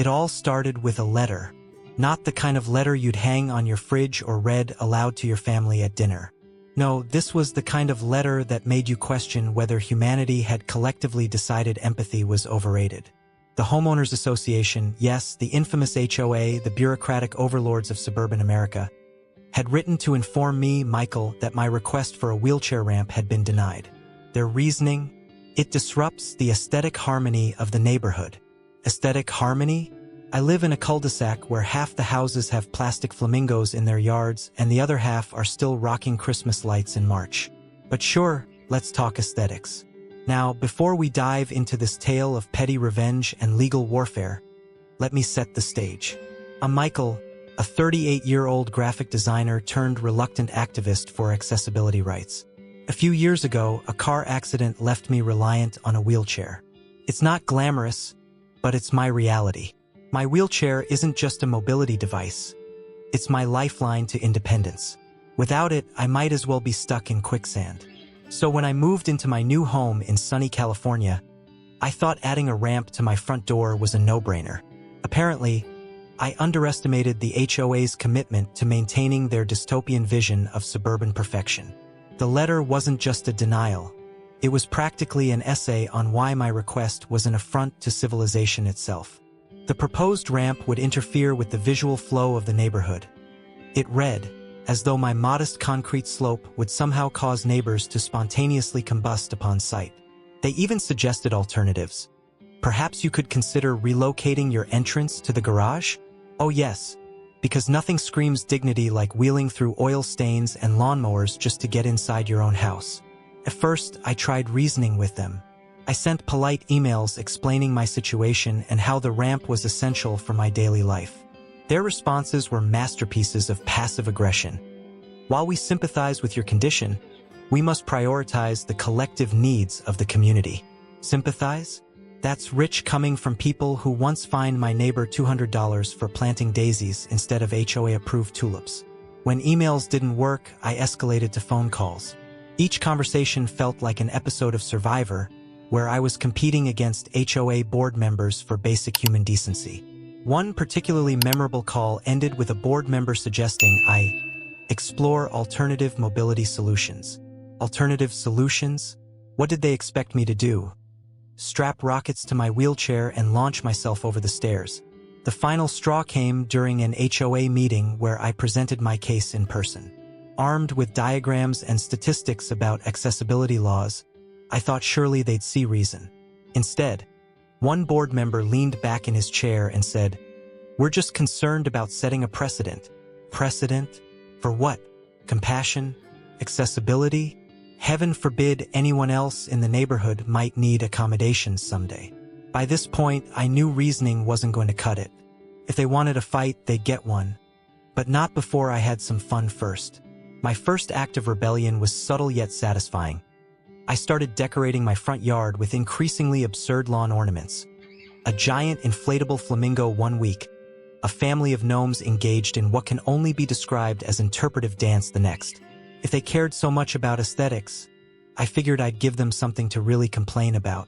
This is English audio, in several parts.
It all started with a letter. Not the kind of letter you'd hang on your fridge or read aloud to your family at dinner. No, this was the kind of letter that made you question whether humanity had collectively decided empathy was overrated. The Homeowners Association, yes, the infamous HOA, the bureaucratic overlords of suburban America, had written to inform me, Michael, that my request for a wheelchair ramp had been denied. Their reasoning? It disrupts the aesthetic harmony of the neighborhood. Aesthetic harmony? I live in a cul-de-sac where half the houses have plastic flamingos in their yards and the other half are still rocking Christmas lights in March. But sure, let's talk aesthetics. Now, before we dive into this tale of petty revenge and legal warfare, let me set the stage. I'm Michael, a 38-year-old graphic designer turned reluctant activist for accessibility rights. A few years ago, a car accident left me reliant on a wheelchair. It's not glamorous, but it's my reality. My wheelchair isn't just a mobility device. It's my lifeline to independence. Without it, I might as well be stuck in quicksand. So when I moved into my new home in sunny California, I thought adding a ramp to my front door was a no-brainer. Apparently, I underestimated the HOA's commitment to maintaining their dystopian vision of suburban perfection. The letter wasn't just a denial. It was practically an essay on why my request was an affront to civilization itself. The proposed ramp would interfere with the visual flow of the neighborhood. It read, as though my modest concrete slope would somehow cause neighbors to spontaneously combust upon sight. They even suggested alternatives. Perhaps you could consider relocating your entrance to the garage? Oh yes, because nothing screams dignity like wheeling through oil stains and lawnmowers just to get inside your own house. At first, I tried reasoning with them. I sent polite emails explaining my situation and how the ramp was essential for my daily life. Their responses were masterpieces of passive aggression. While we sympathize with your condition, we must prioritize the collective needs of the community. Sympathize? That's rich coming from people who once fined my neighbor $200 for planting daisies instead of HOA-approved tulips. When emails didn't work, I escalated to phone calls. Each conversation felt like an episode of Survivor, where I was competing against HOA board members for basic human decency. One particularly memorable call ended with a board member suggesting I explore alternative mobility solutions. Alternative solutions? What did they expect me to do? Strap rockets to my wheelchair and launch myself over the stairs. The final straw came during an HOA meeting where I presented my case in person. Armed with diagrams and statistics about accessibility laws, I thought surely they'd see reason. Instead, one board member leaned back in his chair and said, "We're just concerned about setting a precedent." Precedent? For what? Compassion? Accessibility? Heaven forbid anyone else in the neighborhood might need accommodations someday. By this point, I knew reasoning wasn't going to cut it. If they wanted a fight, they'd get one. But not before I had some fun first. My first act of rebellion was subtle yet satisfying. I started decorating my front yard with increasingly absurd lawn ornaments. A giant inflatable flamingo one week, a family of gnomes engaged in what can only be described as interpretive dance the next. If they cared so much about aesthetics, I figured I'd give them something to really complain about.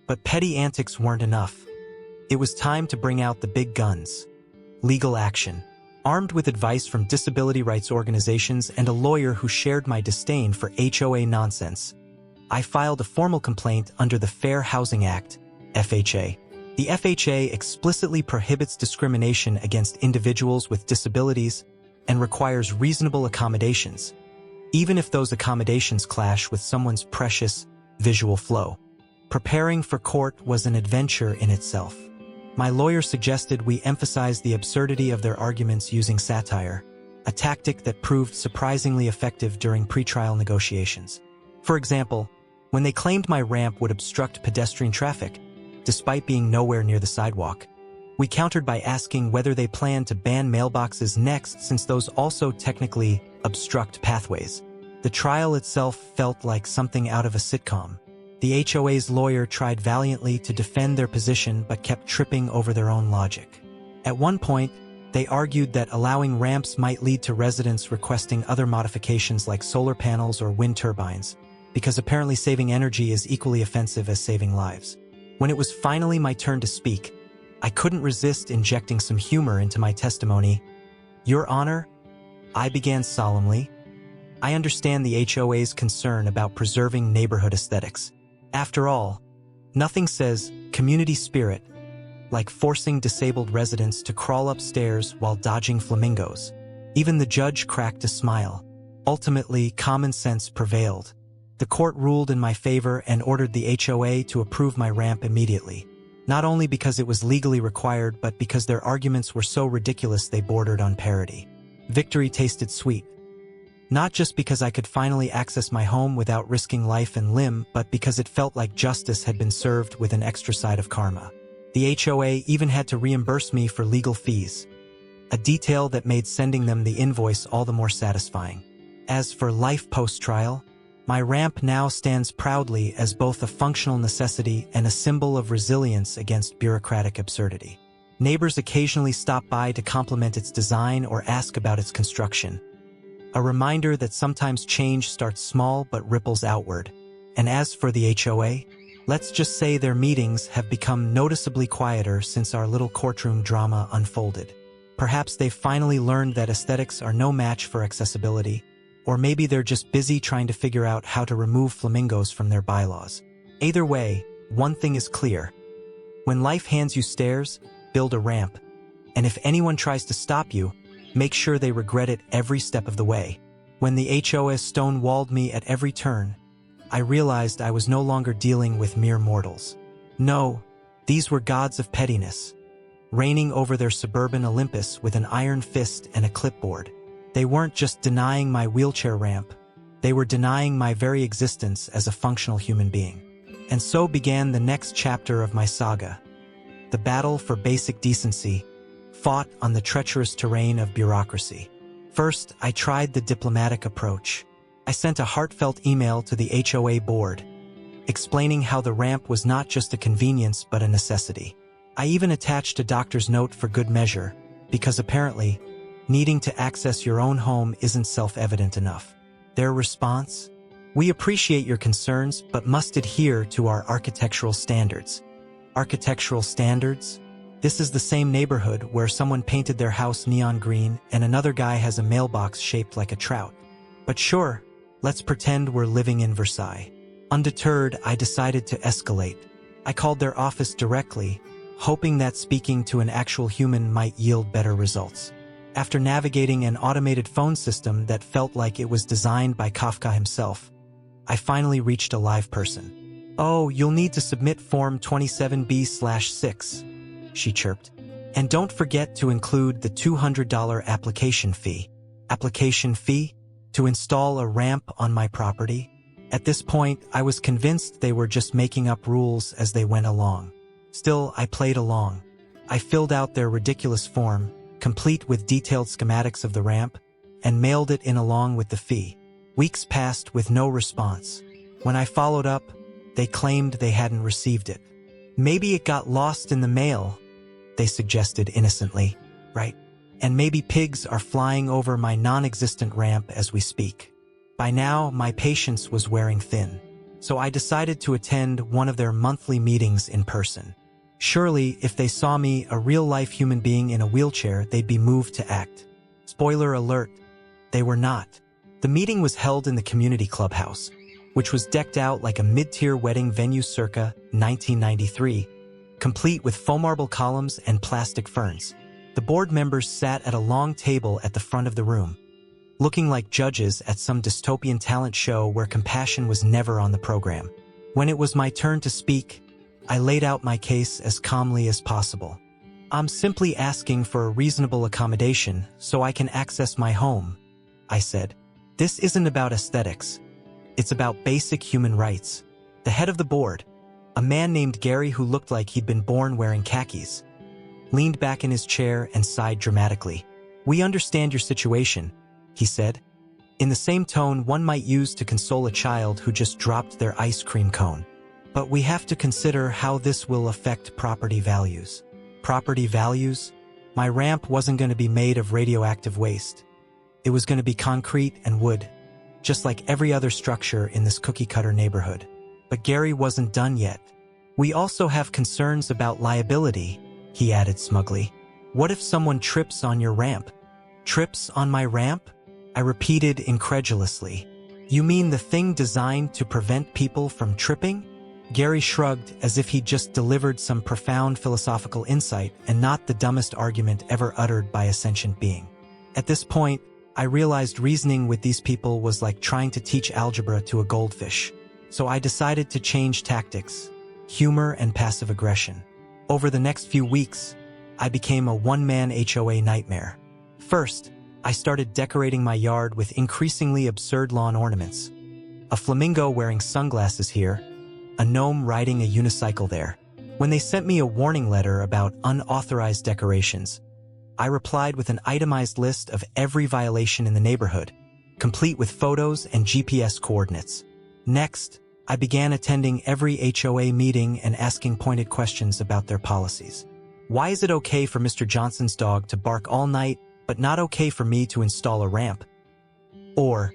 But petty antics weren't enough. It was time to bring out the big guns. Legal action. Armed with advice from disability rights organizations and a lawyer who shared my disdain for HOA nonsense, I filed a formal complaint under the Fair Housing Act, FHA. The FHA explicitly prohibits discrimination against individuals with disabilities and requires reasonable accommodations, even if those accommodations clash with someone's precious visual flow. Preparing for court was an adventure in itself. My lawyer suggested we emphasize the absurdity of their arguments using satire, a tactic that proved surprisingly effective during pretrial negotiations. For example, when they claimed my ramp would obstruct pedestrian traffic, despite being nowhere near the sidewalk, we countered by asking whether they planned to ban mailboxes next, since those also technically obstruct pathways. The trial itself felt like something out of a sitcom. The HOA's lawyer tried valiantly to defend their position but kept tripping over their own logic. At one point, they argued that allowing ramps might lead to residents requesting other modifications like solar panels or wind turbines, because apparently saving energy is equally offensive as saving lives. When it was finally my turn to speak, I couldn't resist injecting some humor into my testimony. "Your Honor," I began solemnly, "I understand the HOA's concern about preserving neighborhood aesthetics. After all, nothing says community spirit like forcing disabled residents to crawl upstairs while dodging flamingos." Even the judge cracked a smile. Ultimately, common sense prevailed. The court ruled in my favor and ordered the HOA to approve my ramp immediately. Not only because it was legally required, but because their arguments were so ridiculous they bordered on parody. Victory tasted sweet. Not just because I could finally access my home without risking life and limb, but because it felt like justice had been served with an extra side of karma. The HOA even had to reimburse me for legal fees, a detail that made sending them the invoice all the more satisfying. As for life post-trial, my ramp now stands proudly as both a functional necessity and a symbol of resilience against bureaucratic absurdity. Neighbors occasionally stop by to compliment its design or ask about its construction. A reminder that sometimes change starts small but ripples outward. And as for the HOA, let's just say their meetings have become noticeably quieter since our little courtroom drama unfolded. Perhaps they've finally learned that aesthetics are no match for accessibility, or maybe they're just busy trying to figure out how to remove flamingos from their bylaws. Either way, one thing is clear. When life hands you stairs, build a ramp. And if anyone tries to stop you, make sure they regret it every step of the way. When the HOA stonewalled me at every turn, I realized I was no longer dealing with mere mortals. No, these were gods of pettiness, reigning over their suburban Olympus with an iron fist and a clipboard. They weren't just denying my wheelchair ramp, they were denying my very existence as a functional human being. And so began the next chapter of my saga, the battle for basic decency, fought on the treacherous terrain of bureaucracy. First, I tried the diplomatic approach. I sent a heartfelt email to the HOA board, explaining how the ramp was not just a convenience but a necessity. I even attached a doctor's note for good measure, because apparently, needing to access your own home isn't self-evident enough. Their response? "We appreciate your concerns, but must adhere to our architectural standards." Architectural standards? This is the same neighborhood where someone painted their house neon green and another guy has a mailbox shaped like a trout. But sure, let's pretend we're living in Versailles. Undeterred, I decided to escalate. I called their office directly, hoping that speaking to an actual human might yield better results. After navigating an automated phone system that felt like it was designed by Kafka himself, I finally reached a live person. "Oh, you'll need to submit Form 27B/6, she chirped. "And don't forget to include the $200 application fee." Application fee? To install a ramp on my property? At this point, I was convinced they were just making up rules as they went along. Still, I played along. I filled out their ridiculous form, complete with detailed schematics of the ramp, and mailed it in along with the fee. Weeks passed with no response. When I followed up, they claimed they hadn't received it. "Maybe it got lost in the mail," they suggested innocently, right? "And maybe pigs are flying over my non-existent ramp as we speak." By now, my patience was wearing thin, so I decided to attend one of their monthly meetings in person. Surely, if they saw me, a real-life human being in a wheelchair, they'd be moved to act. Spoiler alert, they were not. The meeting was held in the community clubhouse, which was decked out like a mid-tier wedding venue circa 1993, complete with faux marble columns and plastic ferns. The board members sat at a long table at the front of the room, looking like judges at some dystopian talent show where compassion was never on the program. When it was my turn to speak, I laid out my case as calmly as possible. "I'm simply asking for a reasonable accommodation so I can access my home," I said. "This isn't about aesthetics. It's about basic human rights." The head of the board, a man named Gary who looked like he'd been born wearing khakis, leaned back in his chair and sighed dramatically. "We understand your situation," he said, in the same tone one might use to console a child who just dropped their ice cream cone. "But we have to consider how this will affect property values." Property values? My ramp wasn't going to be made of radioactive waste. It was going to be concrete and wood, just like every other structure in this cookie-cutter neighborhood. But Gary wasn't done yet. "We also have concerns about liability," he added smugly. What if someone trips on your ramp? Trips on my ramp? I repeated incredulously. You mean the thing designed to prevent people from tripping? Gary shrugged as if he'd just delivered some profound philosophical insight and not the dumbest argument ever uttered by a sentient being. At this point, I realized reasoning with these people was like trying to teach algebra to a goldfish. So I decided to change tactics, humor and passive aggression. Over the next few weeks, I became a one-man HOA nightmare. First, I started decorating my yard with increasingly absurd lawn ornaments. A flamingo wearing sunglasses here, a gnome riding a unicycle there. When they sent me a warning letter about unauthorized decorations, I replied with an itemized list of every violation in the neighborhood, complete with photos and GPS coordinates. Next, I began attending every HOA meeting and asking pointed questions about their policies. Why is it okay for Mr. Johnson's dog to bark all night, but not okay for me to install a ramp? Or,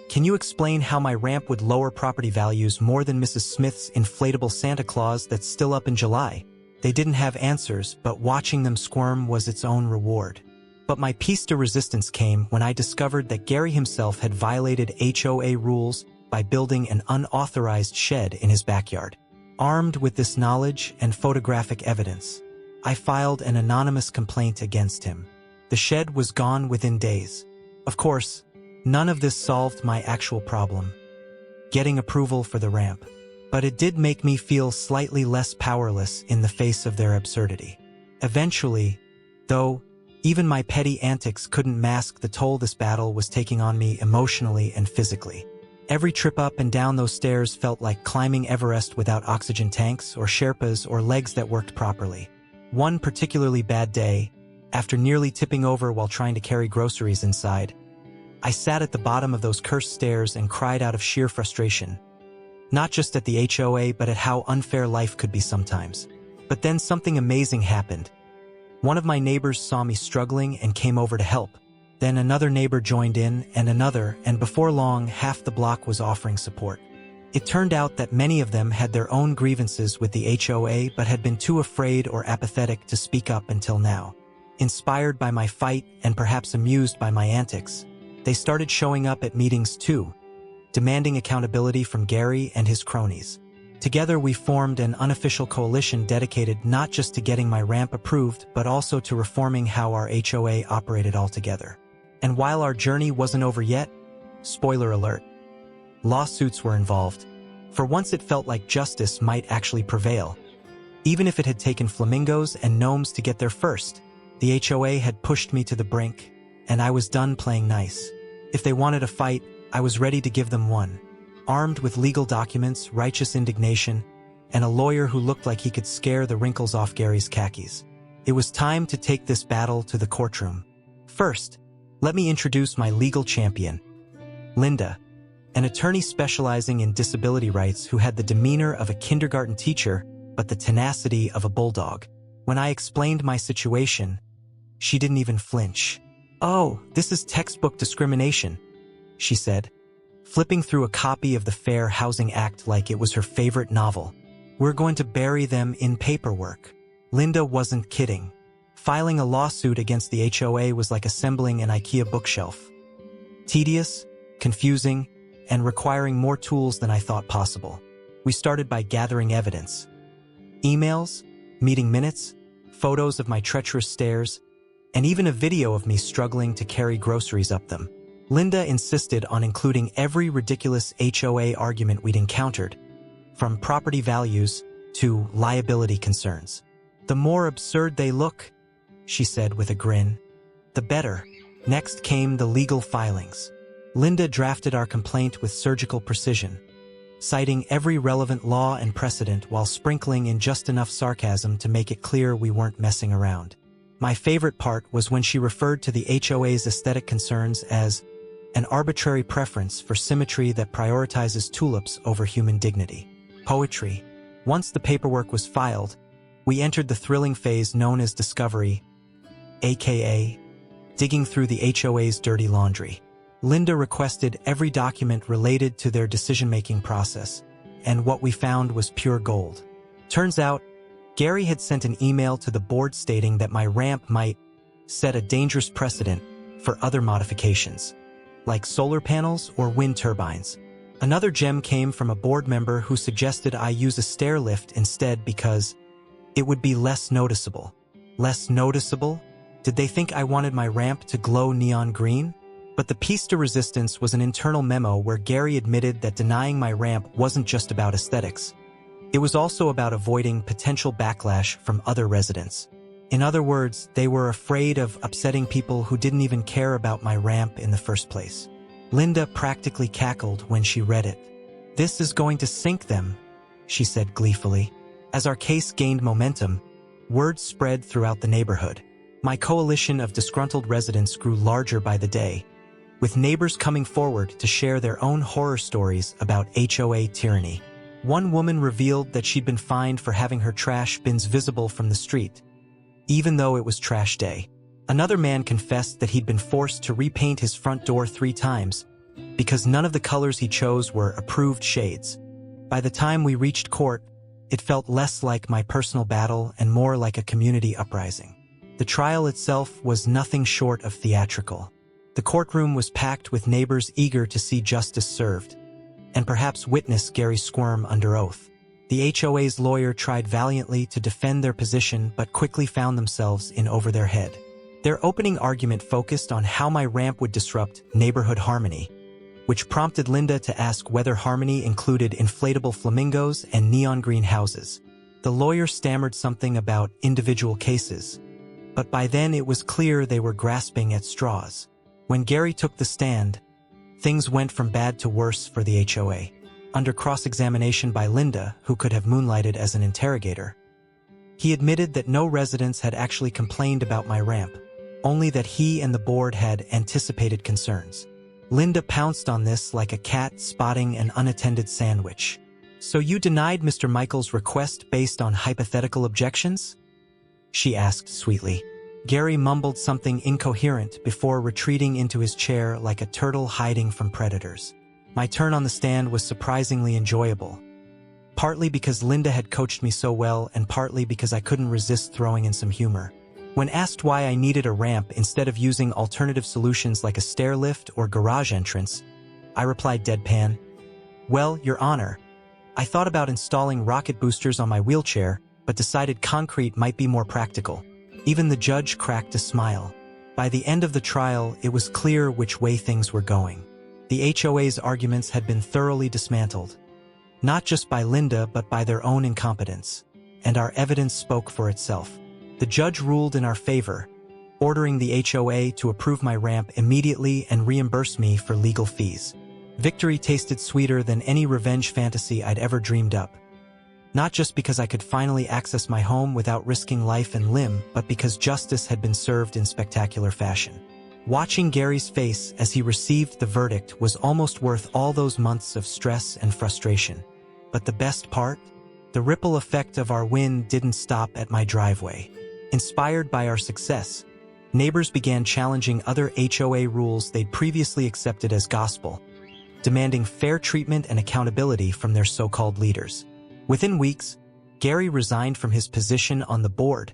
can you explain how my ramp would lower property values more than Mrs. Smith's inflatable Santa Claus that's still up in July? They didn't have answers, but watching them squirm was its own reward. But my piece de resistance came when I discovered that Gary himself had violated HOA rules by building an unauthorized shed in his backyard. Armed with this knowledge and photographic evidence, I filed an anonymous complaint against him. The shed was gone within days. Of course, none of this solved my actual problem, getting approval for the ramp. But it did make me feel slightly less powerless in the face of their absurdity. Eventually, though, even my petty antics couldn't mask the toll this battle was taking on me emotionally and physically. Every trip up and down those stairs felt like climbing Everest without oxygen tanks or Sherpas or legs that worked properly. One particularly bad day, after nearly tipping over while trying to carry groceries inside, I sat at the bottom of those cursed stairs and cried out of sheer frustration. Not just at the HOA, but at how unfair life could be sometimes. But then something amazing happened. One of my neighbors saw me struggling and came over to help. Then another neighbor joined in, and another, and before long, half the block was offering support. It turned out that many of them had their own grievances with the HOA but had been too afraid or apathetic to speak up until now. Inspired by my fight and perhaps amused by my antics, they started showing up at meetings too, demanding accountability from Gary and his cronies. Together we formed an unofficial coalition dedicated not just to getting my ramp approved, but also to reforming how our HOA operated altogether. And while our journey wasn't over yet, spoiler alert, lawsuits were involved. For once it felt like justice might actually prevail. Even if it had taken flamingos and gnomes to get there first, the HOA had pushed me to the brink, and I was done playing nice. If they wanted a fight, I was ready to give them one. Armed with legal documents, righteous indignation, and a lawyer who looked like he could scare the wrinkles off Gary's khakis. It was time to take this battle to the courtroom. First, let me introduce my legal champion, Linda, an attorney specializing in disability rights who had the demeanor of a kindergarten teacher but the tenacity of a bulldog. When I explained my situation, she didn't even flinch. "Oh, this is textbook discrimination," she said, flipping through a copy of the Fair Housing Act like it was her favorite novel. "We're going to bury them in paperwork." Linda wasn't kidding. Filing a lawsuit against the HOA was like assembling an IKEA bookshelf. Tedious, confusing, and requiring more tools than I thought possible. We started by gathering evidence. Emails, meeting minutes, photos of my treacherous stairs, and even a video of me struggling to carry groceries up them. Linda insisted on including every ridiculous HOA argument we'd encountered, from property values to liability concerns. "The more absurd they look," she said with a grin, "the better." Next came the legal filings. Linda drafted our complaint with surgical precision, citing every relevant law and precedent while sprinkling in just enough sarcasm to make it clear we weren't messing around. My favorite part was when she referred to the HOA's aesthetic concerns as an arbitrary preference for symmetry that prioritizes tulips over human dignity. Poetry. Once the paperwork was filed, we entered the thrilling phase known as discovery, aka digging through the HOA's dirty laundry. Linda requested every document related to their decision-making process, and what we found was pure gold. Turns out, Gary had sent an email to the board stating that my ramp might set a dangerous precedent for other modifications, like solar panels or wind turbines. Another gem came from a board member who suggested I use a stair lift instead because it would be less noticeable. Less noticeable? Did they think I wanted my ramp to glow neon green? But the piece de resistance was an internal memo where Gary admitted that denying my ramp wasn't just about aesthetics. It was also about avoiding potential backlash from other residents. In other words, they were afraid of upsetting people who didn't even care about my ramp in the first place. Linda practically cackled when she read it. "This is going to sink them," she said gleefully. As our case gained momentum, word spread throughout the neighborhood. My coalition of disgruntled residents grew larger by the day, with neighbors coming forward to share their own horror stories about HOA tyranny. One woman revealed that she'd been fined for having her trash bins visible from the street, even though it was trash day. Another man confessed that he'd been forced to repaint his front door 3 times because none of the colors he chose were approved shades. By the time we reached court, it felt less like my personal battle and more like a community uprising. The trial itself was nothing short of theatrical. The courtroom was packed with neighbors eager to see justice served, and perhaps witness Gary squirm under oath. The HOA's lawyer tried valiantly to defend their position but quickly found themselves in over their head. Their opening argument focused on how my ramp would disrupt neighborhood harmony, which prompted Linda to ask whether harmony included inflatable flamingos and neon green houses. The lawyer stammered something about individual cases, but by then it was clear they were grasping at straws. When Gary took the stand, things went from bad to worse for the HOA. Under cross-examination by Linda, who could have moonlighted as an interrogator, he admitted that no residents had actually complained about my ramp, only that he and the board had anticipated concerns. Linda pounced on this like a cat spotting an unattended sandwich. "So you denied Mr. Michael's request based on hypothetical objections?" she asked sweetly. Gary mumbled something incoherent before retreating into his chair like a turtle hiding from predators. My turn on the stand was surprisingly enjoyable, partly because Linda had coached me so well and partly because I couldn't resist throwing in some humor. When asked why I needed a ramp instead of using alternative solutions like a stair lift or garage entrance, I replied deadpan, "Well, Your Honor, I thought about installing rocket boosters on my wheelchair, but decided concrete might be more practical." Even the judge cracked a smile. By the end of the trial, it was clear which way things were going. The HOA's arguments had been thoroughly dismantled, not just by Linda but by their own incompetence, and our evidence spoke for itself. The judge ruled in our favor, ordering the HOA to approve my ramp immediately and reimburse me for legal fees. Victory tasted sweeter than any revenge fantasy I'd ever dreamed up. Not just because I could finally access my home without risking life and limb, but because justice had been served in spectacular fashion. Watching Gary's face as he received the verdict was almost worth all those months of stress and frustration. But the best part? The ripple effect of our win didn't stop at my driveway. Inspired by our success, neighbors began challenging other HOA rules they'd previously accepted as gospel, demanding fair treatment and accountability from their so-called leaders. Within weeks, Gary resigned from his position on the board.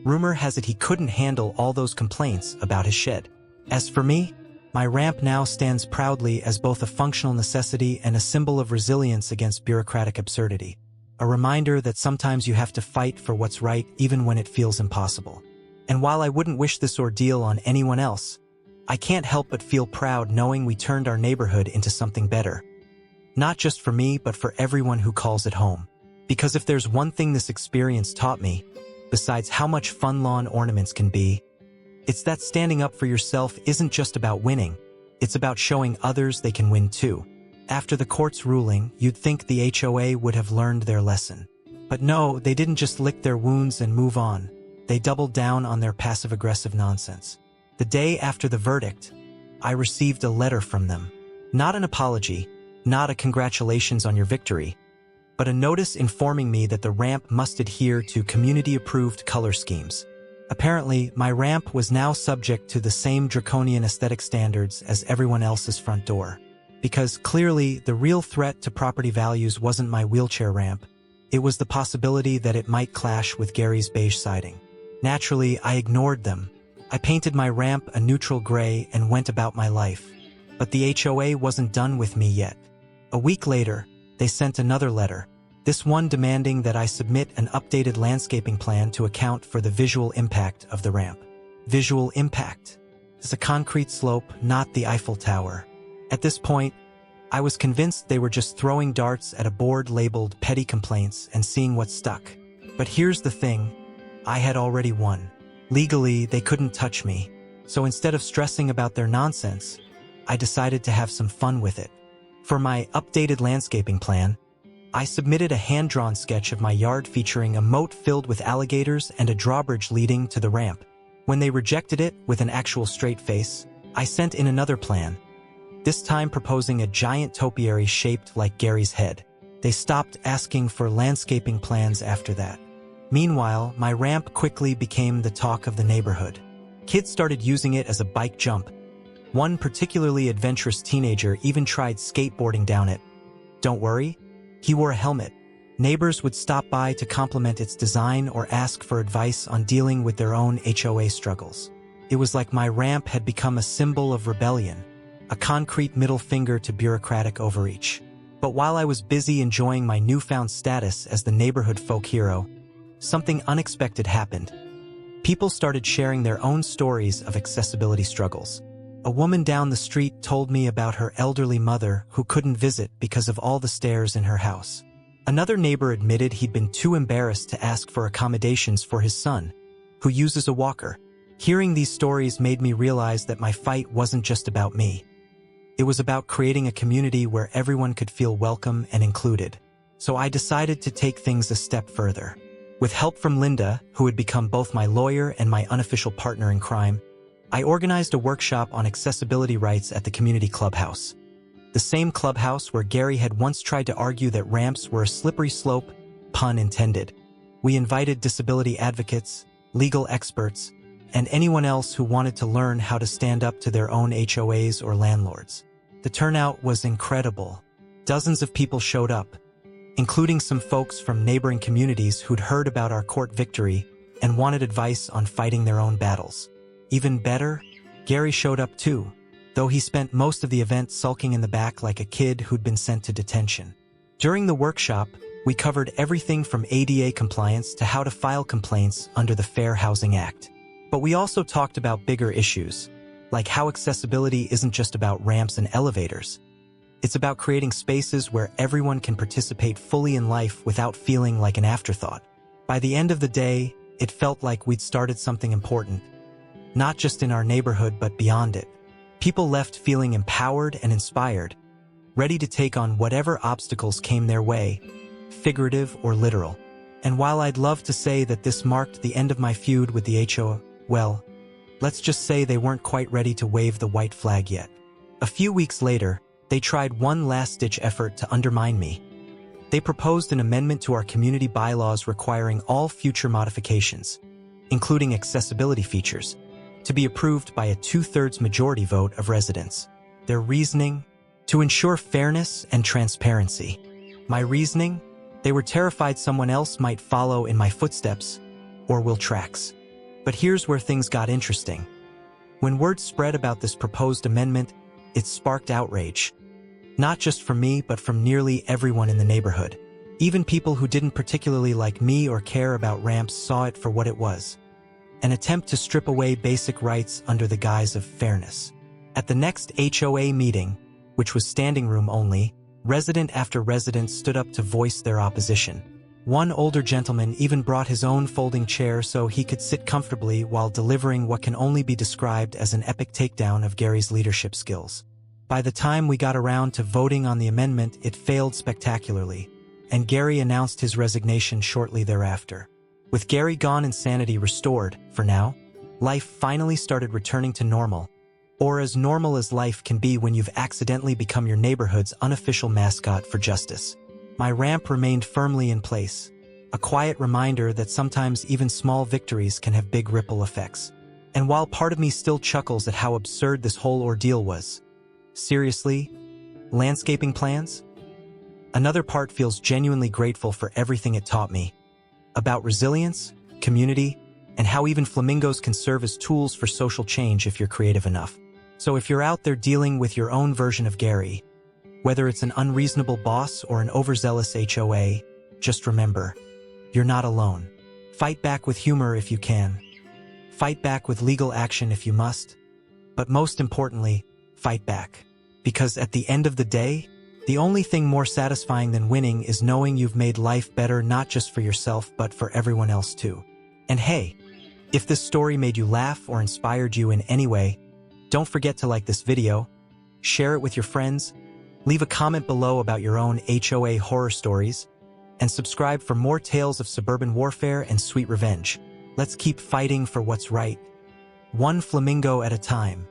Rumor has it he couldn't handle all those complaints about his shed. As for me, my ramp now stands proudly as both a functional necessity and a symbol of resilience against bureaucratic absurdity. A reminder that sometimes you have to fight for what's right even when it feels impossible. And while I wouldn't wish this ordeal on anyone else, I can't help but feel proud knowing we turned our neighborhood into something better. Not just for me, but for everyone who calls it home. Because if there's one thing this experience taught me, besides how much fun lawn ornaments can be, it's that standing up for yourself isn't just about winning, it's about showing others they can win too. After the court's ruling, you'd think the HOA would have learned their lesson. But no, they didn't just lick their wounds and move on. They doubled down on their passive-aggressive nonsense. The day after the verdict, I received a letter from them. Not an apology, not a congratulations on your victory, but a notice informing me that the ramp must adhere to community-approved color schemes. Apparently, my ramp was now subject to the same draconian aesthetic standards as everyone else's front door. Because clearly, the real threat to property values wasn't my wheelchair ramp, It was the possibility that it might clash with Gary's beige siding. Naturally, I ignored them. I painted my ramp a neutral gray and went about my life. But the HOA wasn't done with me yet. A week later, they sent another letter, this one demanding that I submit an updated landscaping plan to account for the visual impact of the ramp. Visual impact. It's a concrete slope, not the Eiffel Tower. At this point, I was convinced they were just throwing darts at a board labeled petty complaints and seeing what stuck. But here's the thing, I had already won. Legally, they couldn't touch me. So instead of stressing about their nonsense, I decided to have some fun with it. For my updated landscaping plan, I submitted a hand-drawn sketch of my yard featuring a moat filled with alligators and a drawbridge leading to the ramp. When they rejected it with an actual straight face, I sent in another plan, this time proposing a giant topiary shaped like Gary's head. They stopped asking for landscaping plans after that. Meanwhile, my ramp quickly became the talk of the neighborhood. Kids started using it as a bike jump. One particularly adventurous teenager even tried skateboarding down it. Don't worry, he wore a helmet. Neighbors would stop by to compliment its design or ask for advice on dealing with their own HOA struggles. It was like my ramp had become a symbol of rebellion, a concrete middle finger to bureaucratic overreach. But while I was busy enjoying my newfound status as the neighborhood folk hero, something unexpected happened. People started sharing their own stories of accessibility struggles. A woman down the street told me about her elderly mother who couldn't visit because of all the stairs in her house. Another neighbor admitted he'd been too embarrassed to ask for accommodations for his son, who uses a walker. Hearing these stories made me realize that my fight wasn't just about me. It was about creating a community where everyone could feel welcome and included. So I decided to take things a step further. With help from Linda, who had become both my lawyer and my unofficial partner in crime, I organized a workshop on accessibility rights at the community clubhouse. The same clubhouse where Gary had once tried to argue that ramps were a slippery slope, pun intended. We invited disability advocates, legal experts, and anyone else who wanted to learn how to stand up to their own HOAs or landlords. The turnout was incredible. Dozens of people showed up, including some folks from neighboring communities who'd heard about our court victory and wanted advice on fighting their own battles. Even better, Gary showed up too, though he spent most of the event sulking in the back like a kid who'd been sent to detention. During the workshop, we covered everything from ADA compliance to how to file complaints under the Fair Housing Act. But we also talked about bigger issues, like how accessibility isn't just about ramps and elevators. It's about creating spaces where everyone can participate fully in life without feeling like an afterthought. By the end of the day, it felt like we'd started something important, not just in our neighborhood but beyond it. People left feeling empowered and inspired, ready to take on whatever obstacles came their way, figurative or literal. And while I'd love to say that this marked the end of my feud with the HOA, well, let's just say they weren't quite ready to wave the white flag yet. A few weeks later, they tried one last-ditch effort to undermine me. They proposed an amendment to our community bylaws requiring all future modifications, including accessibility features, to be approved by a 2/3 majority vote of residents. Their reasoning? To ensure fairness and transparency. My reasoning? They were terrified someone else might follow in my footsteps, or will tracks. But here's where things got interesting. When word spread about this proposed amendment, it sparked outrage. Not just from me, but from nearly everyone in the neighborhood. Even people who didn't particularly like me or care about ramps saw it for what it was. An attempt to strip away basic rights under the guise of fairness. At the next HOA meeting, which was standing room only, resident after resident stood up to voice their opposition. One older gentleman even brought his own folding chair so he could sit comfortably while delivering what can only be described as an epic takedown of Gary's leadership skills. By the time we got around to voting on the amendment, it failed spectacularly, and Gary announced his resignation shortly thereafter. With Gary gone and sanity restored, for now, life finally started returning to normal, or as normal as life can be when you've accidentally become your neighborhood's unofficial mascot for justice. My ramp remained firmly in place, a quiet reminder that sometimes even small victories can have big ripple effects. And while part of me still chuckles at how absurd this whole ordeal was, seriously, landscaping plans? Another part feels genuinely grateful for everything it taught me. About resilience, community, and how even flamingos can serve as tools for social change if you're creative enough. So if you're out there dealing with your own version of Gary, whether it's an unreasonable boss or an overzealous HOA, just remember, you're not alone. Fight back with humor if you can. Fight back with legal action if you must. But most importantly, fight back. Because at the end of the day, the only thing more satisfying than winning is knowing you've made life better not just for yourself but for everyone else too. And hey, if this story made you laugh or inspired you in any way, don't forget to like this video, share it with your friends, leave a comment below about your own HOA horror stories, and subscribe for more tales of suburban warfare and sweet revenge. Let's keep fighting for what's right, one flamingo at a time.